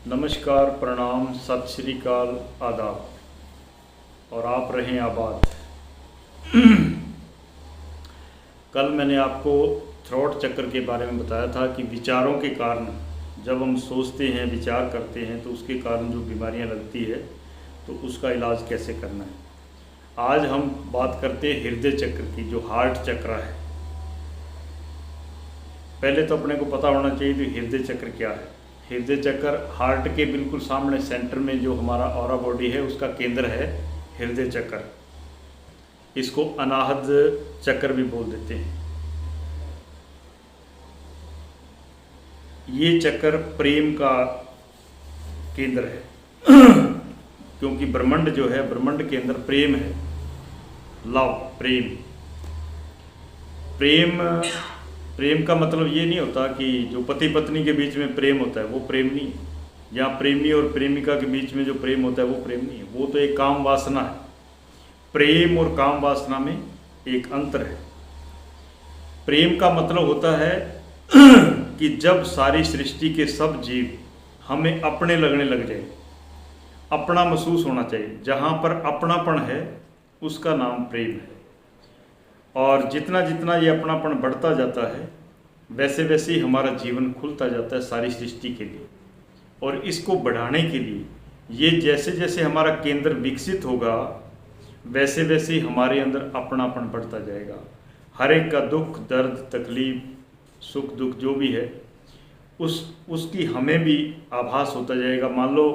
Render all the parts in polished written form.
नमस्कार, प्रणाम, सत श्री अकाल, आदाब और आप रहें आबाद। कल मैंने आपको थ्रॉट चक्र के बारे में बताया था कि विचारों के कारण जब हम सोचते हैं, विचार करते हैं तो उसके कारण जो बीमारियां लगती है तो उसका इलाज कैसे करना है। आज हम बात करते हैं हृदय चक्र की, जो हार्ट चक्र है। पहले तो अपने को पता होना चाहिए कि हृदय चक्र क्या है। हृदय चक्र हार्ट के बिल्कुल सामने सेंटर में जो हमारा ऑरा बॉडी है उसका केंद्र है हृदय चक्र। इसको अनाहत चक्र भी बोल देते हैं। ये चक्र प्रेम का केंद्र है क्योंकि ब्रह्मांड जो है, ब्रह्मांड के अंदर प्रेम है, लव, प्रेम। प्रेम का मतलब ये नहीं होता कि जो पति पत्नी के बीच में प्रेम होता है वो प्रेम नहीं है, या प्रेमी और प्रेमिका के बीच में जो प्रेम होता है वो प्रेम नहीं है। वो तो एक काम वासना है। प्रेम और काम वासना में एक अंतर है। प्रेम का मतलब होता है कि जब सारी सृष्टि के सब जीव हमें अपने लगने लग जाए, अपना महसूस होना चाहिए। जहाँ पर अपनापन है उसका नाम प्रेम है। और जितना जितना ये अपनापन बढ़ता जाता है वैसे वैसे ही हमारा जीवन खुलता जाता है सारी सृष्टि के लिए। और इसको बढ़ाने के लिए ये जैसे जैसे हमारा केंद्र विकसित होगा वैसे वैसे ही हमारे अंदर अपनापन बढ़ता जाएगा। हर एक का दुख, दर्द, तकलीफ, सुख दुख जो भी है उसकी हमें भी आभास होता जाएगा। मान लो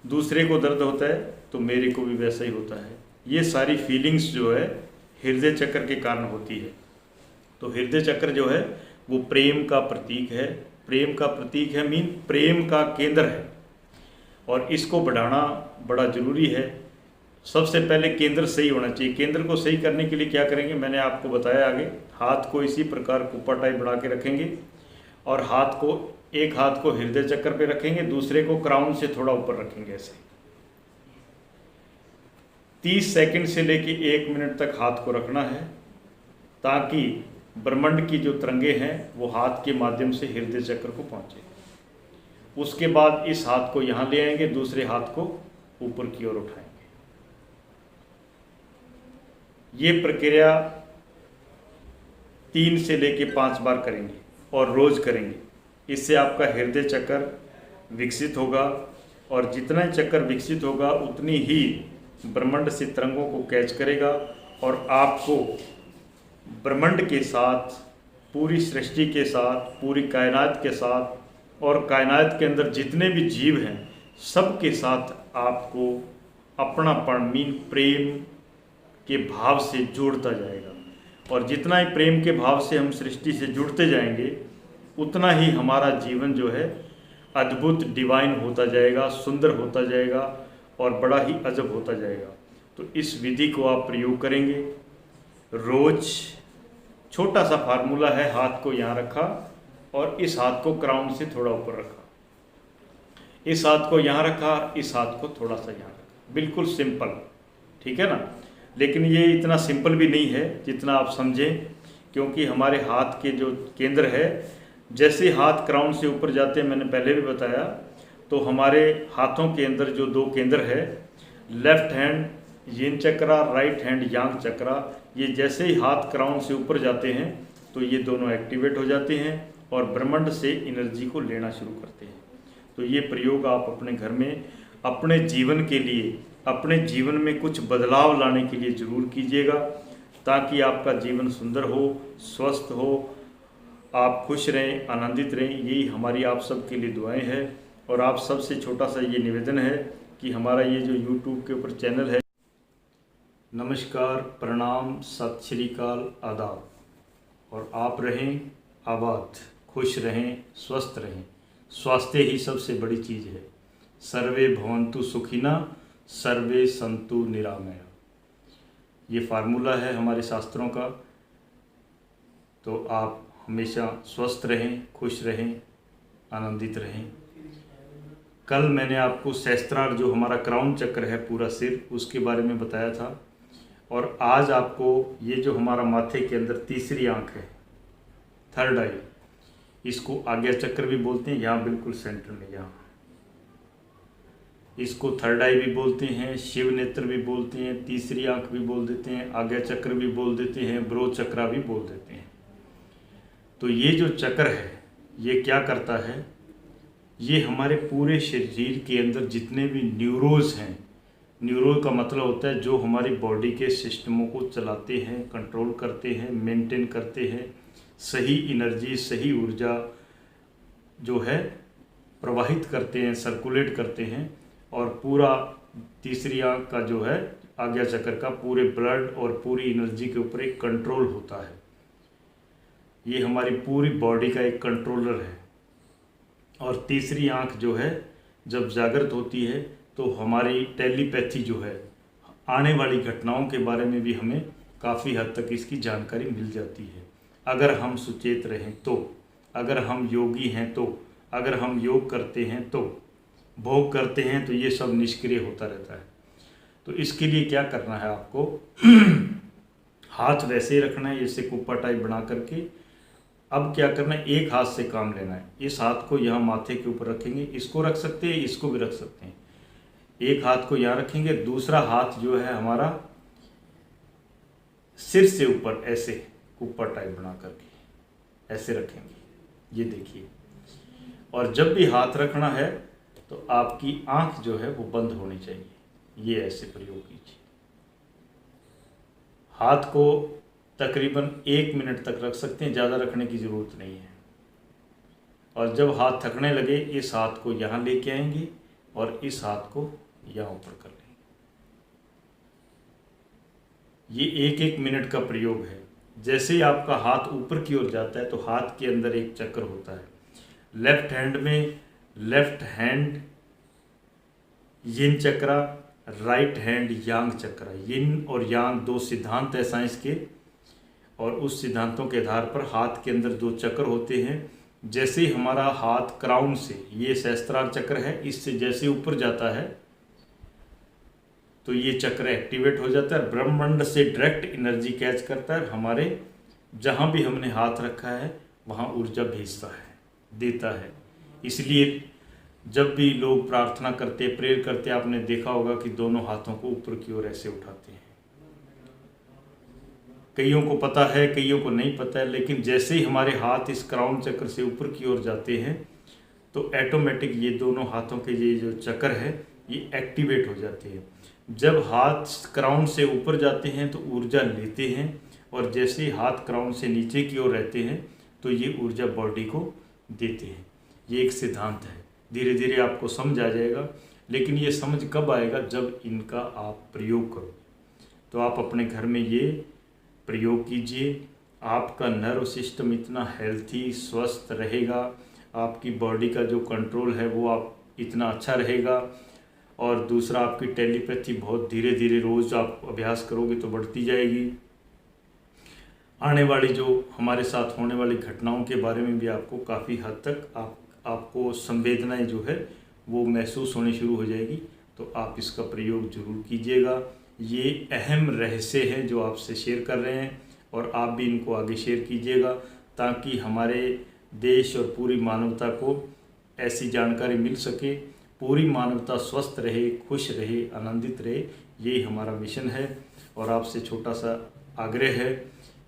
दूसरे को दर्द होता है तो मेरे को भी वैसा ही होता है। ये सारी फीलिंग्स जो है हृदय चक्र के कारण होती है। तो हृदय चक्र जो है वो प्रेम का प्रतीक है। प्रेम का प्रतीक है मीन प्रेम का केंद्र है। और इसको बढ़ाना बड़ा ज़रूरी है। सबसे पहले केंद्र सही होना चाहिए। केंद्र को सही करने के लिए क्या करेंगे मैंने आपको बताया आगे। हाथ को इसी प्रकार कुप्पा टाइप बढ़ा के रखेंगे और एक हाथ को हृदय चक्र पे रखेंगे, दूसरे को क्राउन से थोड़ा ऊपर रखेंगे। ऐसे 30 सेकंड से लेके 1 मिनट तक हाथ को रखना है ताकि ब्रह्मांड की जो तरंगे हैं वो हाथ के माध्यम से हृदय चक्र को पहुंचे। उसके बाद इस हाथ को यहाँ ले आएंगे, दूसरे हाथ को ऊपर की ओर उठाएंगे। ये प्रक्रिया 3 से लेके 5 बार करेंगे और रोज करेंगे। इससे आपका हृदय चक्र विकसित होगा और जितना चक्र विकसित होगा उतनी ही ब्रह्मांड से तरंगों को कैच करेगा और आपको ब्रह्मांड के साथ, पूरी सृष्टि के साथ, पूरी कायनात के साथ और कायनात के अंदर जितने भी जीव हैं सबके साथ आपको अपनापन मीन प्रेम के भाव से जोड़ता जाएगा। और जितना ही प्रेम के भाव से हम सृष्टि से जुड़ते जाएंगे उतना ही हमारा जीवन जो है अद्भुत, डिवाइन होता जाएगा, सुंदर होता जाएगा और बड़ा ही अजब होता जाएगा। तो इस विधि को आप प्रयोग करेंगे रोज। छोटा सा फार्मूला है, हाथ को यहाँ रखा और इस हाथ को क्राउन से थोड़ा ऊपर रखा, इस हाथ को यहाँ रखा, इस हाथ को थोड़ा सा यहाँ रखा। बिल्कुल सिंपल, ठीक है ना। लेकिन ये इतना सिंपल भी नहीं है जितना आप समझें, क्योंकि हमारे हाथ के जो केंद्र है, जैसे हाथ क्राउन से ऊपर जाते हैं, मैंने पहले भी बताया, तो हमारे हाथों के अंदर जो 2 केंद्र है, लेफ्ट हैंड यिन चक्रा, राइट हैंड यांग चक्रा, ये जैसे ही हाथ क्राउन से ऊपर जाते हैं तो ये दोनों एक्टिवेट हो जाते हैं और ब्रह्मांड से एनर्जी को लेना शुरू करते हैं। तो ये प्रयोग आप अपने घर में अपने जीवन के लिए, अपने जीवन में कुछ बदलाव लाने के लिए ज़रूर कीजिएगा ताकि आपका जीवन सुंदर हो, स्वस्थ हो, आप खुश रहें, आनंदित रहें। यही हमारी आप सब के लिए दुआएं हैं। और आप सबसे छोटा सा ये निवेदन है कि हमारा ये जो YouTube के ऊपर चैनल है, नमस्कार, प्रणाम, सत श्री अकाल, आदाब और आप रहें आबाद, खुश रहें, स्वस्थ रहें। स्वास्थ्य ही सबसे बड़ी चीज़ है। सर्वे भवन्तु सुखिना, सर्वे संतु निरामया। ये फार्मूला है हमारे शास्त्रों का। तो आप हमेशा स्वस्थ रहें, खुश रहें, आनंदित रहें। कल मैंने आपको सहस्त्रार, जो हमारा क्राउन चक्र है, पूरा सिर, उसके बारे में बताया था। और आज आपको ये जो हमारा माथे के अंदर तीसरी आंख है, थर्ड आई, इसको आज्ञा चक्र भी बोलते हैं। यहाँ बिल्कुल सेंटर में, यहाँ इसको थर्ड आई भी बोलते हैं, शिव नेत्र भी बोलते हैं, तीसरी आंख भी बोल देते हैं, आज्ञा चक्र भी बोल देते हैं, ब्रो चक्रा भी बोल देते हैं। तो ये जो चक्र है ये क्या करता है, ये हमारे पूरे शरीर के अंदर जितने भी न्यूरोज हैं, न्यूरो का मतलब होता है जो हमारी बॉडी के सिस्टमों को चलाते हैं, कंट्रोल करते हैं, मेंटेन करते हैं, सही एनर्जी, सही ऊर्जा जो है प्रवाहित करते हैं, सर्कुलेट करते हैं। और पूरा तीसरी आंख का जो है आज्ञा चक्र का पूरे ब्लड और पूरी एनर्जी के ऊपर एक कंट्रोल होता है। ये हमारी पूरी बॉडी का एक कंट्रोलर है। और तीसरी आंख जो है जब जागृत होती है तो हमारी टेलीपैथी जो है, आने वाली घटनाओं के बारे में भी हमें काफ़ी हद तक इसकी जानकारी मिल जाती है, अगर हम सुचेत रहें तो, अगर हम योगी हैं तो, अगर हम योग करते हैं तो, भोग करते हैं तो ये सब निष्क्रिय होता रहता है। तो इसके लिए क्या करना है आपको हाथ वैसे ही रखना है जैसे कुप्पा टाइप बना करके। अब क्या करना है, एक हाथ से काम लेना है। इस हाथ को यहाँ माथे के ऊपर रखेंगे, इसको रख सकते हैं, इसको भी रख सकते हैं। एक हाथ को यहाँ रखेंगे, दूसरा हाथ जो है हमारा सिर से ऊपर ऐसे कुप्पा टाइप बना करके ऐसे रखेंगे, ये देखिए। और जब भी हाथ रखना है तो आपकी आंख जो है वो बंद होनी चाहिए, ये ऐसे प्रयोग कीजिए। हाथ को तकरीबन 1 मिनट तक रख सकते हैं, ज़्यादा रखने की ज़रूरत नहीं है। और जब हाथ थकने लगे इस हाथ को यहाँ लेके आएंगे और इस हाथ को यहाँ ऊपर कर लेंगे। ये 1-1 मिनट का प्रयोग है। जैसे ही आपका हाथ ऊपर की ओर जाता है तो हाथ के अंदर एक चक्र होता है। लेफ्ट हैंड में लेफ्ट हैंड यिन चक्रा, राइट हैंड यांग चक्रा। यिन और यांग 2 सिद्धांत है साइंस के, और उस सिद्धांतों के आधार पर हाथ के अंदर 2 चक्र होते हैं। जैसे ही हमारा हाथ क्राउन से, ये सहस्त्रार चक्र है, इससे जैसे ऊपर जाता है तो ये चक्र एक्टिवेट हो जाता है, ब्रह्मांड से डायरेक्ट एनर्जी कैच करता है। हमारे जहाँ भी हमने हाथ रखा है वहाँ ऊर्जा भेजता है, देता है। इसलिए जब भी लोग प्रार्थना करते, प्रेयर करते, आपने देखा होगा कि दोनों हाथों को ऊपर की ओर ऐसे उठाते हैं। कईयों को पता है, कईयों को नहीं पता है, लेकिन जैसे ही हमारे हाथ इस क्राउन चक्र से ऊपर की ओर जाते हैं तो ऑटोमेटिक ये दोनों हाथों के ये जो चक्र है ये एक्टिवेट हो जाते हैं। जब हाथ क्राउन से ऊपर जाते हैं तो ऊर्जा लेते हैं, और जैसे ही हाथ क्राउन से नीचे की ओर रहते हैं तो ये ऊर्जा बॉडी को देते हैं। ये एक सिद्धांत है, धीरे धीरे आपको समझ आ जाएगा। लेकिन ये समझ कब आएगा, जब इनका आप प्रयोग करो। तो आप अपने घर में ये प्रयोग कीजिए, आपका नर्व सिस्टम इतना हेल्थी, स्वस्थ रहेगा, आपकी बॉडी का जो कंट्रोल है वो आप इतना अच्छा रहेगा। और दूसरा, आपकी टेलीपैथी बहुत धीरे धीरे रोज़ आप अभ्यास करोगे तो बढ़ती जाएगी। आने वाली जो हमारे साथ होने वाली घटनाओं के बारे में भी आपको काफ़ी हद तक आपको संवेदनाएं जो है वो महसूस होनी शुरू हो जाएगी। तो आप इसका प्रयोग जरूर कीजिएगा। ये अहम रहस्य हैं जो आपसे शेयर कर रहे हैं, और आप भी इनको आगे शेयर कीजिएगा ताकि हमारे देश और पूरी मानवता को ऐसी जानकारी मिल सके, पूरी मानवता स्वस्थ रहे, खुश रहे, आनंदित रहे। यही हमारा मिशन है। और आपसे छोटा सा आग्रह है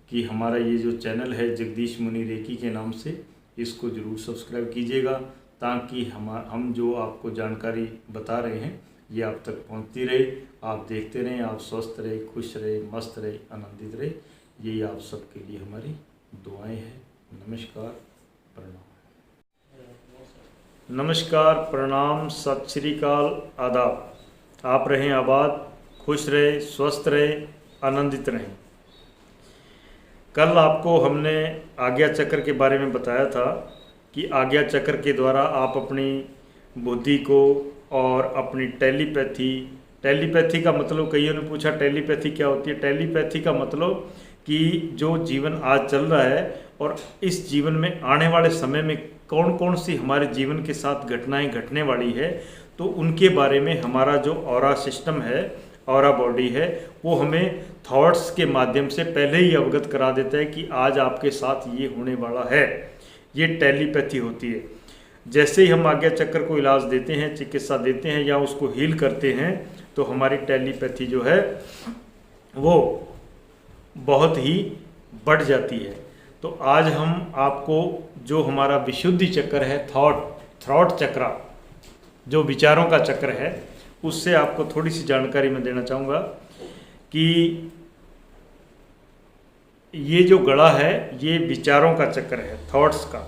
कि हमारा ये जो चैनल है जगदीश मुनि रेकी के नाम से, इसको ज़रूर सब्सक्राइब कीजिएगा ताकि हम जो आपको जानकारी बता रहे हैं ये आप तक पहुंचती रहे। आप देखते रहें, आप स्वस्थ रहे, खुश रहे, मस्त रहे, आनंदित रहे। यही आप सबके लिए हमारी दुआएं हैं। नमस्कार, प्रणाम। नमस्कार, प्रणाम, सत श्री अकाल, आदाब। आप रहें आबाद, खुश रहे, स्वस्थ रहे, आनंदित रहें। कल आपको हमने आज्ञा चक्र के बारे में बताया था कि आज्ञा चक्र के द्वारा आप अपनी बुद्धि को और अपनी टेलीपैथी का मतलब, कईयों ने पूछा टेलीपैथी क्या होती है। टेलीपैथी का मतलब कि जो जीवन आज चल रहा है और इस जीवन में आने वाले समय में कौन कौन सी हमारे जीवन के साथ घटनाएं घटने वाली है, तो उनके बारे में हमारा जो ऑरा सिस्टम है, ऑरा बॉडी है, वो हमें थॉट्स के माध्यम से पहले ही अवगत करा देता है कि आज आपके साथ ये होने वाला है। ये टेलीपैथी होती है। जैसे ही हम आज्ञा चक्र को इलाज देते हैं, चिकित्सा देते हैं या उसको हील करते हैं, तो हमारी टेलीपैथी जो है वो बहुत ही बढ़ जाती है। तो आज हम आपको जो हमारा विशुद्धि चक्र है, थॉट चक्र, जो विचारों का चक्र है, उससे आपको थोड़ी सी जानकारी मैं देना चाहूँगा कि ये जो गड़ा है ये विचारों का चक्र है, थॉट्स का।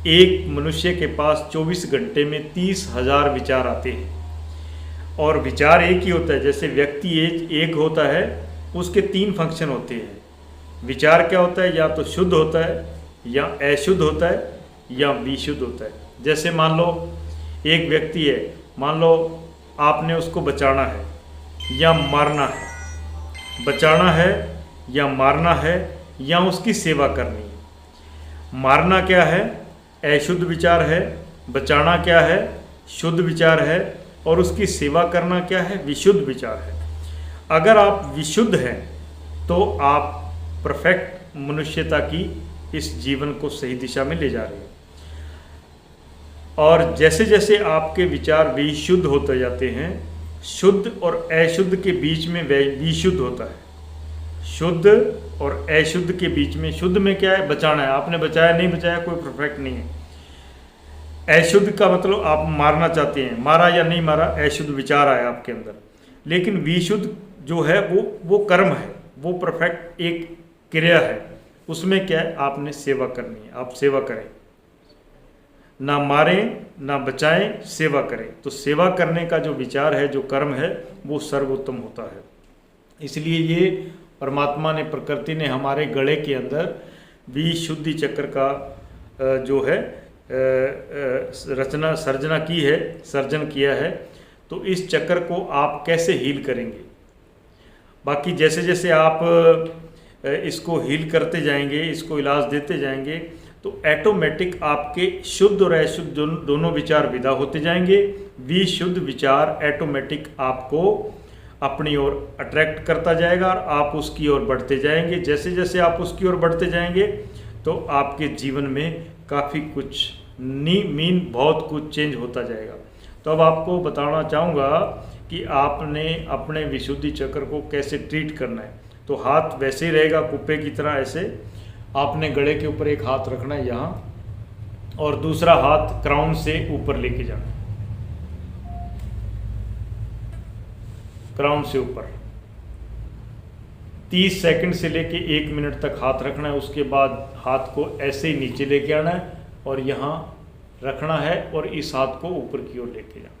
एक मनुष्य के पास 24 घंटे में 30,000 विचार आते हैं, और विचार एक ही होता है। जैसे व्यक्ति एक होता है, उसके 3 फंक्शन होते हैं। विचार क्या होता है? या तो शुद्ध होता है, या अशुद्ध होता है, या विशुद्ध होता है। जैसे मान लो एक व्यक्ति है, मान लो आपने उसको बचाना है या मारना है, बचाना है या मारना है या उसकी सेवा करनी है। मारना क्या है? अशुद्ध विचार है। बचाना क्या है? शुद्ध विचार है। और उसकी सेवा करना क्या है? विशुद्ध विचार है। अगर आप विशुद्ध हैं तो आप परफेक्ट मनुष्यता की इस जीवन को सही दिशा में ले जा रहे हैं। और जैसे जैसे आपके विचार विशुद्ध होते जाते हैं, शुद्ध और अशुद्ध के बीच में विशुद्ध होता है। शुद्ध और अशुद्ध के बीच में, शुद्ध में क्या है? बचाना है। आपने बचाया, नहीं बचाया, कोई परफेक्ट नहीं है। अशुद्ध का मतलब आप मारना चाहते हैं, मारा या नहीं मारा, अशुद्ध विचार आया आपके अंदर। लेकिन विशुद्ध जो है वो कर्म है, वो परफेक्ट एक क्रिया है। उसमें क्या है? आपने सेवा करनी है, आप सेवा करें, ना मारें ना बचाएं, सेवा करें। तो सेवा करने का जो विचार है, जो कर्म है, वो सर्वोत्तम होता है। इसलिए ये परमात्मा ने, प्रकृति ने हमारे गले के अंदर विशुद्धि चक्र का जो है सर्जन किया है। तो इस चक्र को आप कैसे हील करेंगे? बाकी जैसे जैसे आप इसको हील करते जाएंगे, इसको इलाज देते जाएंगे, तो ऑटोमेटिक आपके शुद्ध और अशुद्ध दोनों विचार विदा होते जाएंगे। विशुद्ध विचार ऑटोमेटिक आपको अपनी ओर अट्रैक्ट करता जाएगा और आप उसकी ओर बढ़ते जाएंगे। जैसे जैसे आप उसकी ओर बढ़ते जाएंगे तो आपके जीवन में काफ़ी कुछ बहुत कुछ चेंज होता जाएगा। तो अब आपको बताना चाहूँगा कि आपने अपने विशुद्धि चक्र को कैसे ट्रीट करना है। तो हाथ वैसे ही रहेगा कुप्पे की तरह, ऐसे आपने गले के ऊपर एक हाथ रखना है यहाँ, और दूसरा हाथ क्राउन से ऊपर लेके जाना, क्राउन से ऊपर 30 सेकंड से लेके 1 मिनट तक हाथ रखना है। उसके बाद हाथ को ऐसे ही नीचे लेके आना है और यहाँ रखना है, और इस हाथ को ऊपर की ओर लेके जाना है।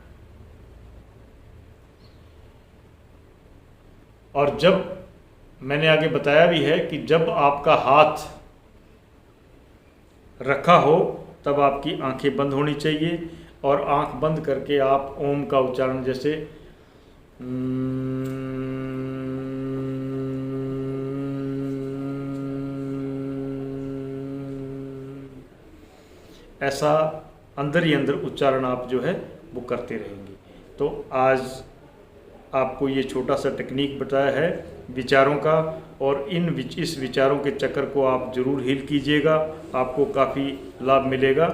और जब मैंने आगे बताया भी है कि जब आपका हाथ रखा हो तब आपकी आंखें बंद होनी चाहिए, और आंख बंद करके आप ओम का उच्चारण, जैसे ऐसा अंदर ही अंदर उच्चारण आप जो है वो करते रहेंगे। तो आज आपको ये छोटा सा टेक्निक बताया है विचारों का, और इस विचारों के चक्कर को आप जरूर हील कीजिएगा, आपको काफ़ी लाभ मिलेगा,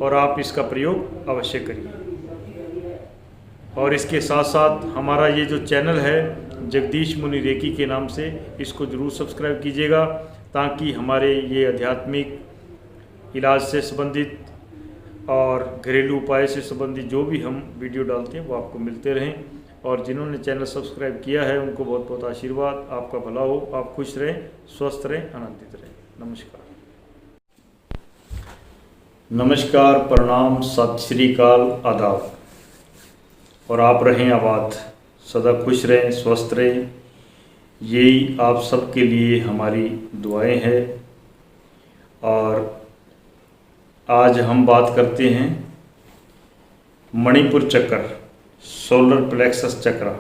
और आप इसका प्रयोग अवश्य करिए। और इसके साथ साथ हमारा ये जो चैनल है जगदीश मुनि रेकी के नाम से, इसको ज़रूर सब्सक्राइब कीजिएगा, ताकि हमारे ये आध्यात्मिक इलाज से संबंधित और घरेलू उपाय से संबंधित जो भी हम वीडियो डालते हैं वो आपको मिलते रहें। और जिन्होंने चैनल सब्सक्राइब किया है उनको बहुत बहुत आशीर्वाद। आपका भला हो, आप खुश रहें, स्वस्थ रहें, आनंदित रहें। नमस्कार। नमस्कार, प्रणाम, सत श्री अकाल, आदाब। और आप रहें आबाद, सदा खुश रहें, स्वस्थ रहें, यही आप सबके लिए हमारी दुआएं हैं। और आज हम बात करते हैं मणिपुर चक्र, सोलर प्लेक्सस चक्र।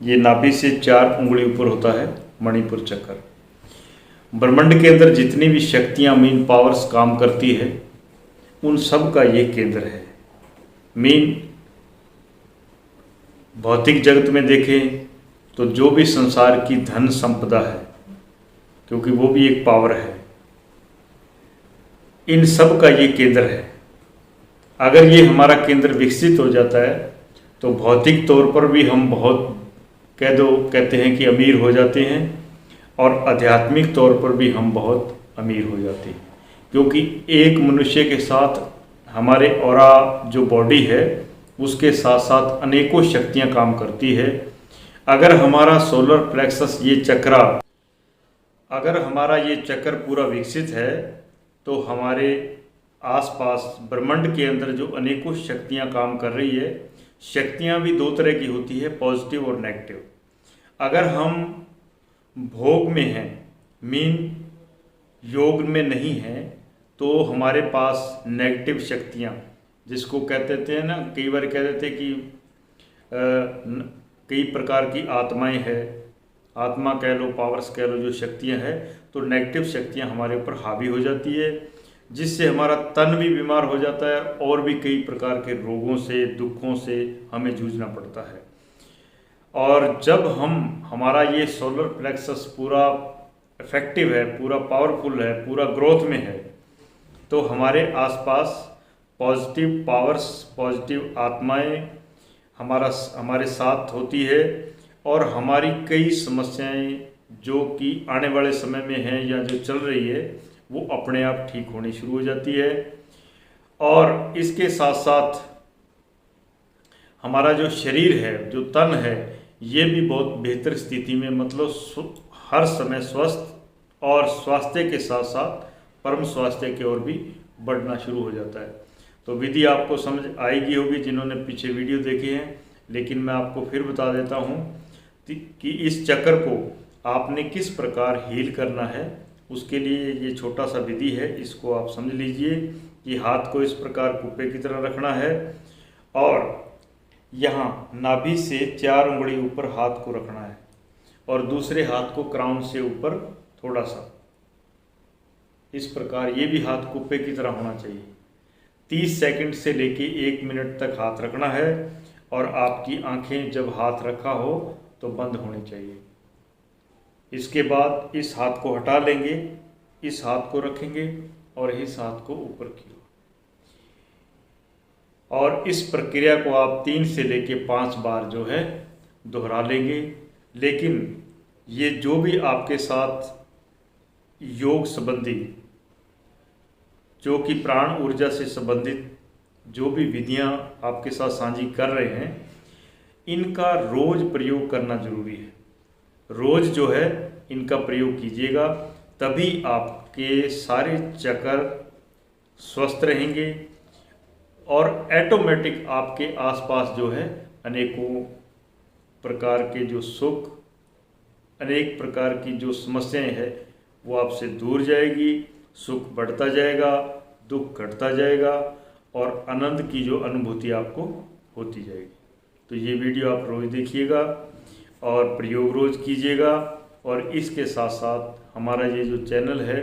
ये नाभि से 4 उंगली ऊपर होता है मणिपुर चक्र। ब्रह्मांड के अंदर जितनी भी शक्तियाँ, मेन पावर्स काम करती है, उन सब का ये केंद्र है। मेन भौतिक जगत में देखें तो जो भी संसार की धन संपदा है, क्योंकि वो भी एक पावर है, इन सब का ये केंद्र है। अगर ये हमारा केंद्र विकसित हो जाता है तो भौतिक तौर पर भी हम बहुत कहते हैं कि अमीर हो जाते हैं, और आध्यात्मिक तौर पर भी हम बहुत अमीर हो जाते हैं, क्योंकि एक मनुष्य के साथ हमारे ऑरा जो बॉडी है उसके साथ साथ अनेकों शक्तियां काम करती है। अगर हमारा सोलर प्लेक्सस अगर हमारा ये चक्र पूरा विकसित है तो हमारे आसपास ब्रह्मांड के अंदर जो अनेकों शक्तियां काम कर रही है, शक्तियां भी दो तरह की होती है, पॉजिटिव और नेगेटिव। अगर हम भोग में हैं, मीन योग में नहीं हैं, तो हमारे पास नेगेटिव शक्तियां, जिसको कहते थे ना, कई बार कह देते कि कई प्रकार की आत्माएं हैं, आत्मा कह लो, पावर्स कह लो, जो शक्तियां हैं, तो नेगेटिव शक्तियां हमारे ऊपर हावी हो जाती है, जिससे हमारा तन भी बीमार हो जाता है और भी कई प्रकार के रोगों से, दुखों से हमें जूझना पड़ता है। और जब हमारा ये सोलर प्लेक्सस पूरा इफेक्टिव है, पूरा पावरफुल है, पूरा ग्रोथ में है, तो हमारे आसपास पॉजिटिव पावर्स, पॉजिटिव आत्माएं हमारे साथ होती है, और हमारी कई समस्याएं जो कि आने वाले समय में हैं या जो चल रही है वो अपने आप ठीक होनी शुरू हो जाती है। और इसके साथ साथ हमारा जो शरीर है, जो तन है, ये भी बहुत बेहतर स्थिति में, मतलब हर समय स्वस्थ और स्वास्थ्य के साथ साथ परम स्वास्थ्य की ओर भी बढ़ना शुरू हो जाता है। तो विधि आपको समझ आएगी होगी जिन्होंने पीछे वीडियो देखे हैं, लेकिन मैं आपको फिर बता देता हूँ कि इस चक्र को आपने किस प्रकार हील करना है। उसके लिए ये छोटा सा विधि है, इसको आप समझ लीजिए कि हाथ को इस प्रकार कुप्पे की तरह रखना है, और यहाँ नाभि से 4 उंगली ऊपर हाथ को रखना है, और दूसरे हाथ को क्राउन से ऊपर थोड़ा सा इस प्रकार, ये भी हाथ कुप्पे की तरह होना चाहिए। 30 सेकंड से लेके 1 मिनट तक हाथ रखना है, और आपकी आंखें जब हाथ रखा हो तो बंद होनी चाहिए। इसके बाद इस हाथ को हटा लेंगे, इस हाथ को रखेंगे और इस हाथ को ऊपर की ओर, और इस प्रक्रिया को आप 3 से लेके 5 बार जो है दोहरा लेंगे। लेकिन ये जो भी आपके साथ योग संबंधी, जो कि प्राण ऊर्जा से संबंधित जो भी विधियां आपके साथ साझी कर रहे हैं, इनका रोज प्रयोग करना जरूरी है। रोज जो है इनका प्रयोग कीजिएगा, तभी आपके सारे चक्र स्वस्थ रहेंगे, और ऑटोमेटिक आपके आसपास जो है अनेकों प्रकार के जो सुख, अनेक प्रकार की जो समस्याएं हैं वो आपसे दूर जाएगी, सुख बढ़ता जाएगा, दुख घटता जाएगा, और आनंद की जो अनुभूति आपको होती जाएगी। तो ये वीडियो आप रोज़ देखिएगा और प्रयोग रोज़ कीजिएगा। और इसके साथ साथ हमारा ये जो चैनल है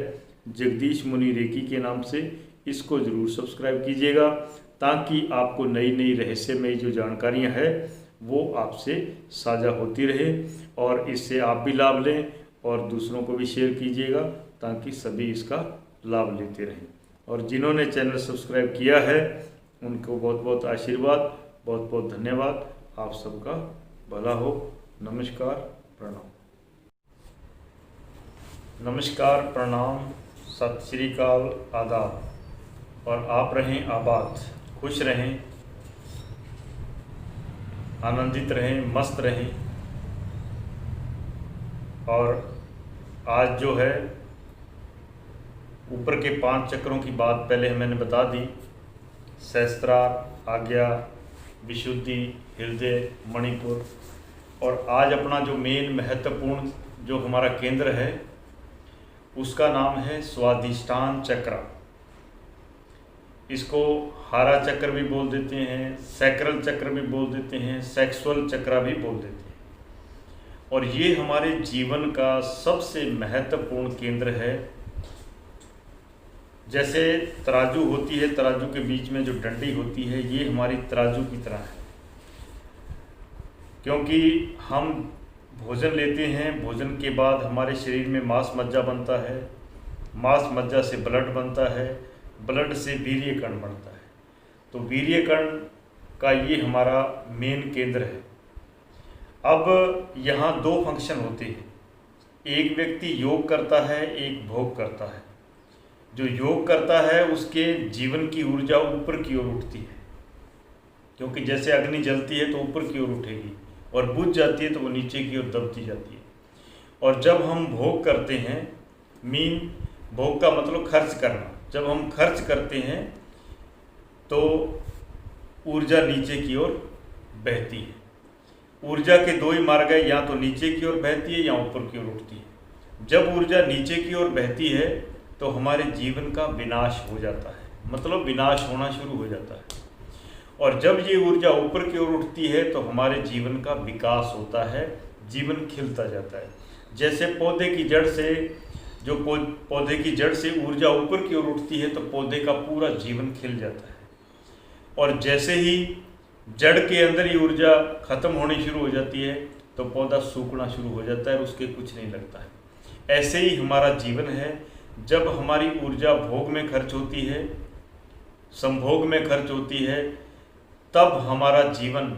जगदीश मुनि रेकी के नाम से, इसको ज़रूर सब्सक्राइब कीजिएगा, ताकि आपको नई नई रहस्यमयी जो जानकारियाँ हैं वो आपसे साझा होती रहे, और इससे आप भी लाभ लें और दूसरों को भी शेयर कीजिएगा, ताकि सभी इसका लाभ लेते रहें। और जिन्होंने चैनल सब्सक्राइब किया है उनको बहुत बहुत आशीर्वाद, बहुत बहुत धन्यवाद। आप सबका भला हो। नमस्कार, प्रणाम। नमस्कार, प्रणाम, सत श्री अकाल, आदाब। और आप रहें आबाद, खुश रहें, आनंदित रहें, मस्त रहें। और आज जो है ऊपर के 5 चक्रों की बात पहले मैंने बता दी, सहस्त्रार, आज्ञा, विशुद्धि, हृदय, मणिपुर। और आज अपना जो मेन महत्वपूर्ण जो हमारा केंद्र है उसका नाम है स्वाधिष्ठान चक्र। इसको हारा चक्र भी बोल देते हैं, सैक्रल चक्र भी बोल देते हैं, सेक्सुअल चक्र भी बोल देते हैं। और ये हमारे जीवन का सबसे महत्वपूर्ण केंद्र है। जैसे तराजू होती है, तराजू के बीच में जो डंडी होती है, ये हमारी तराजू की तरह है, क्योंकि हम भोजन लेते हैं, भोजन के बाद हमारे शरीर में मांस मज्जा बनता है, मांस मज्जा से ब्लड बनता है, ब्लड से वीर्य कण बनता है। तो वीर्य कण का ये हमारा मेन केंद्र है। अब यहाँ दो फंक्शन होते हैं, एक व्यक्ति योग करता है, एक भोग करता है। जो योग करता है उसके जीवन की ऊर्जा ऊपर की ओर उठती है, क्योंकि जैसे अग्नि जलती है तो ऊपर की ओर उठेगी और बुझ जाती है तो वो नीचे की ओर दबती जाती है। और जब हम भोग करते हैं, भोग का मतलब खर्च करना, जब हम खर्च करते हैं तो ऊर्जा नीचे की ओर बहती है। ऊर्जा के दो ही मार्ग है, या तो नीचे की ओर बहती है या ऊपर की ओर उठती है। जब ऊर्जा नीचे की ओर बहती है तो हमारे जीवन का विनाश हो जाता है, मतलब विनाश होना शुरू हो जाता है। और जब ये ऊर्जा ऊपर की ओर उठती है तो हमारे जीवन का विकास होता है, जीवन खिलता जाता है। जैसे पौधे की जड़ से, जो पौधे की जड़ से ऊर्जा ऊपर की ओर उठती है तो पौधे का पूरा जीवन खिल जाता है। और जैसे ही जड़ के अंदर ही ऊर्जा खत्म होनी शुरू हो जाती है तो पौधा सूखना शुरू हो जाता है, उसके कुछ नहीं लगता है। ऐसे ही हमारा जीवन है, जब हमारी ऊर्जा भोग में खर्च होती है, संभोग में खर्च होती है, तब हमारा जीवन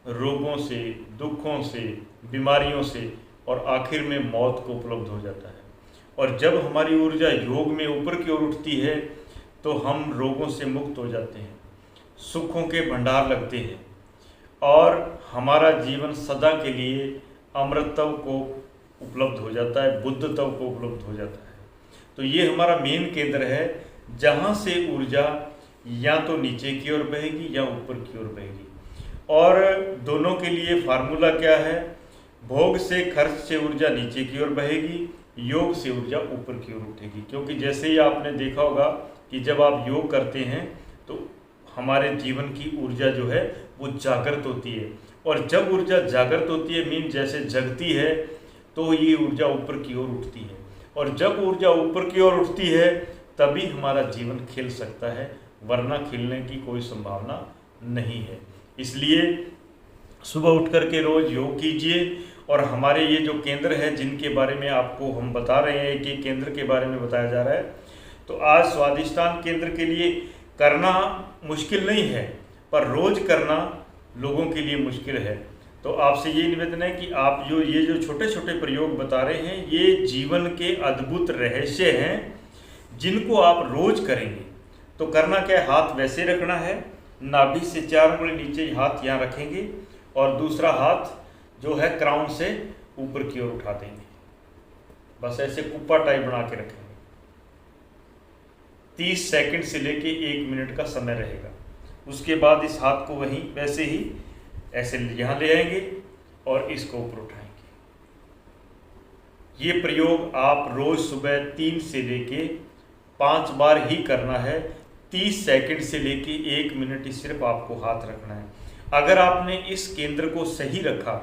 रोगों से, दुखों से, बीमारियों से और आखिर में मौत को उपलब्ध हो जाता है। और जब हमारी ऊर्जा योग में ऊपर की ओर उठती है तो हम रोगों से मुक्त हो जाते हैं, सुखों के भंडार लगते हैं और हमारा जीवन सदा के लिए अमृतत्व को उपलब्ध हो जाता है, बुद्धत्व को उपलब्ध हो जाता है। तो ये हमारा मेन केंद्र है, जहाँ से ऊर्जा या तो नीचे की ओर बहेगी या ऊपर की ओर बहेगी। और दोनों के लिए फार्मूला क्या है? भोग से, खर्च से ऊर्जा नीचे की ओर बहेगी, योग से ऊर्जा ऊपर की ओर उठेगी। क्योंकि जैसे ही आपने देखा होगा कि जब आप योग करते हैं तो हमारे जीवन की ऊर्जा जो है वो जागृत होती है। और जब ऊर्जा जागृत होती है, मीन जैसे जगती है, तो ये ऊर्जा ऊपर की ओर उठती है। और जब ऊर्जा ऊपर की ओर उठती है तभी हमारा जीवन खिल सकता है, वरना खिलने की कोई संभावना नहीं है। इसलिए सुबह उठ करके रोज योग कीजिए। और हमारे ये जो केंद्र है जिनके बारे में आपको हम बता रहे हैं कि केंद्र के बारे में बताया जा रहा है, तो आज स्वादिष्टान केंद्र के लिए करना मुश्किल नहीं है, पर रोज करना लोगों के लिए मुश्किल है। तो आपसे ये निवेदन है कि आप ये जो छोटे छोटे प्रयोग बता रहे हैं, ये जीवन के अद्भुत रहस्य हैं, जिनको आप रोज करेंगे। तो करना क्या है, हाथ वैसे रखना है, नाभि से 4 उंगली नीचे हाथ यहाँ रखेंगे और दूसरा हाथ जो है क्राउन से ऊपर की ओर उठा देंगे, बस ऐसे कुप्पा टाइप बना के रखेंगे। 30 सेकंड से लेके 1 मिनट का समय रहेगा। उसके बाद इस हाथ को वहीं वैसे ही ऐसे यहाँ ले आएंगे और इसको ऊपर उठाएंगे। ये प्रयोग आप रोज सुबह 3 से लेके 5 बार ही करना है। 30 सेकंड से लेके 1 मिनट ही सिर्फ आपको हाथ रखना है। अगर आपने इस केंद्र को सही रखा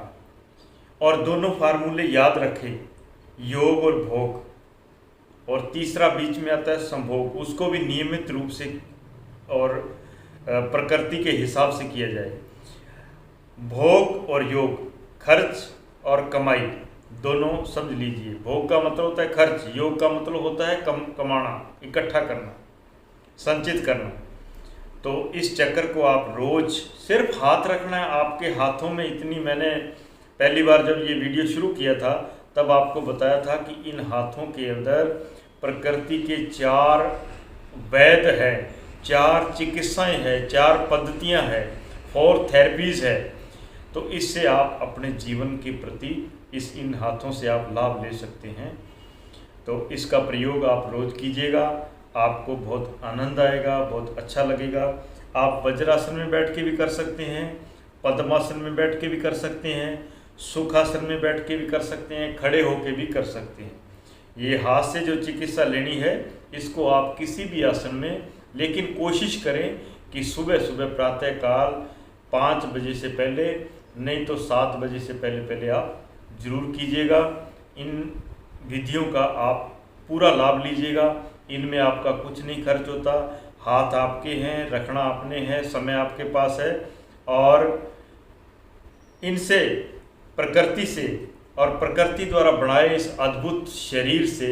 और दोनों फार्मूले याद रखे, योग और भोग, और तीसरा बीच में आता है संभोग, उसको भी नियमित रूप से और प्रकृति के हिसाब से किया जाए। भोग और योग, खर्च और कमाई दोनों समझ लीजिए। भोग का मतलब होता है खर्च, योग का मतलब होता है कमाना, इकट्ठा करना, संचित करना। तो इस चक्कर को आप रोज सिर्फ हाथ रखना है। आपके हाथों में इतनी, मैंने पहली बार जब ये वीडियो शुरू किया था तब आपको बताया था कि इन हाथों के अंदर प्रकृति के 4 वैद है, 4 चिकित्साएं हैं, 4 पद्धतियां हैं, 4 थेरेपीज़ है। तो इससे आप अपने जीवन के प्रति इन हाथों से आप लाभ ले सकते हैं। तो इसका प्रयोग आप रोज़ कीजिएगा, आपको बहुत आनंद आएगा, बहुत अच्छा लगेगा। आप वज्रासन में बैठ के भी कर सकते हैं, पद्मासन में बैठ के भी कर सकते हैं, सुखासन में बैठ के भी कर सकते हैं, खड़े होके भी कर सकते हैं। ये हाथ से जो चिकित्सा लेनी है इसको आप किसी भी आसन में, लेकिन कोशिश करें कि सुबह सुबह प्रातःकाल 5 बजे से पहले, नहीं तो 7 बजे से पहले आप जरूर कीजिएगा। इन विधियों का आप पूरा लाभ लीजिएगा। इनमें आपका कुछ नहीं खर्च होता, हाथ आपके हैं, रखना आपने है, समय आपके पास है। और इनसे, प्रकृति से और प्रकृति द्वारा बनाए इस अद्भुत शरीर से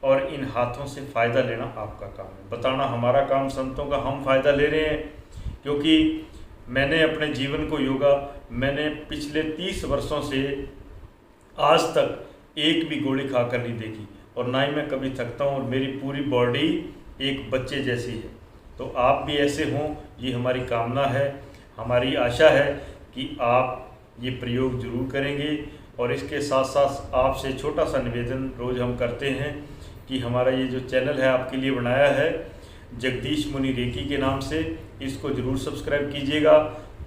और इन हाथों से फ़ायदा लेना आपका काम है। बताना हमारा काम संतों का, हम फ़ायदा ले रहे हैं। क्योंकि मैंने अपने जीवन को मैंने पिछले 30 वर्षों से आज तक एक भी गोली खाकर नहीं देखी, और ना ही मैं कभी थकता हूँ, और मेरी पूरी बॉडी एक बच्चे जैसी है। तो आप भी ऐसे हों, ये हमारी कामना है, हमारी आशा है कि आप ये प्रयोग जरूर करेंगे। और इसके साथ साथ आपसे छोटा सा निवेदन रोज़ हम करते हैं कि हमारा ये जो चैनल है आपके लिए बनाया है जगदीश मुनि रेकी के नाम से, इसको ज़रूर सब्सक्राइब कीजिएगा,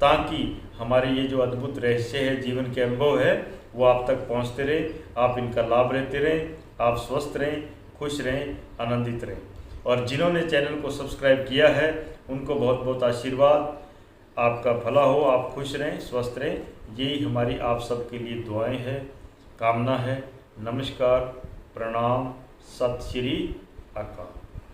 ताकि हमारे ये जो अद्भुत रहस्य है, जीवन के अनुभव है, वो आप तक पहुंचते रहे, आप इनका लाभ लेते रहें, आप स्वस्थ रहें, खुश रहें, आनंदित रहें। और जिन्होंने चैनल को सब्सक्राइब किया है उनको बहुत बहुत आशीर्वाद, आपका भला हो, आप खुश रहें, स्वस्थ रहें, यही हमारी आप सबके लिए दुआएं हैं, कामना है। नमस्कार, प्रणाम, सत श्री अकाल।